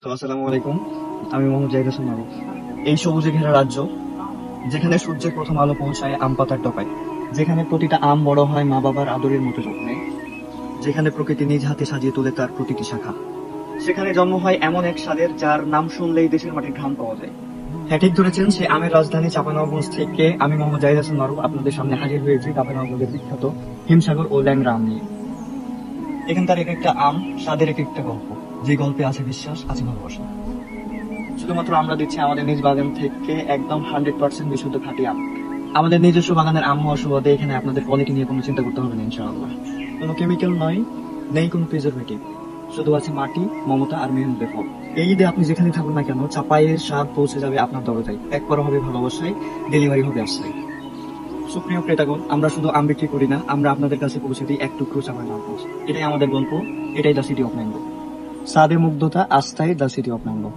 তো আসসালামু আলাইকুম। আমি মোহাম্মদ জাহিদ হাসান মারুফ। এই সবুজে ঘেরা রাজ্য, যেখানে সূর্যের প্রথম আলো পৌঁছায় আম পাতার ডগায়, যেখানে প্রতিটা আম বড় হয় মা বাবার আদরের মতো যত্নে, যেখানে প্রকৃতি নিজ হাতে সাজিয়ে তোলে তার প্রতিটি শাখা, সেখানে জন্ম হয় এমন এক স্বাদের যার নাম শুনলেই দেশের মাটির ঘাম পাওয়া যায়। হ্যাঁ, ঠিক ধরেছেন, সে আমের রাজধানী চাঁপাইনবাবগঞ্জ থেকে আমি মোহাম্মদ জাহিদ হাসান মারুফ আপনাদের সামনে হাজির হয়েছি চাঁপাইনবাবগঞ্জের বিখ্যাত হিমসাগর ও ল্যাংড়া আম নিয়ে। এখানকার এক একটা আম স্বাদের এক একটা গল্প, যে গল্পে আছে বিশ্বাস, আছে ভালোবাসা। শুধুমাত্র আমরা দিচ্ছি আমাদের নিজ বাগান থেকে একদম 100% বিশুদ্ধ খাঁটি আম। আমাদের নিজস্ব বাগানের আম হওয়ার সুবাদে এখানে আপনাদের কোয়ালিটি নিয়ে কোনো চিন্তা করতে হবে না ইনশাআল্লাহ। কোনো কেমিক্যাল নয়, নেই কোনো প্রিজারভেটিভ, শুধু আছে মাটি, মমতা আর মেহনতের ফল। এই ঈদে আপনি যেখানে থাকুন না কেন, চাপাইয়ের স্বাদ পৌঁছে যাবে আপনার দরজায়। এক করা হবে ভালোবাসায়, ডেলিভারি হবে আশ্রয়। সুপ্রিয় ক্রেতাগণ, আমরা শুধু আম বিক্রি করি না, আমরা আপনাদের কাছে পৌঁছে দিই এক টুকরো চাঁপাইনবাবগঞ্জ। এটাই আমাদের গল্প, এটাই দ্য সিটি অফ ম্যাঙ্গো। স্বাদে মুগ্ধতা, আস্থায় দ্য সিটি অফ ম্যাঙ্গো।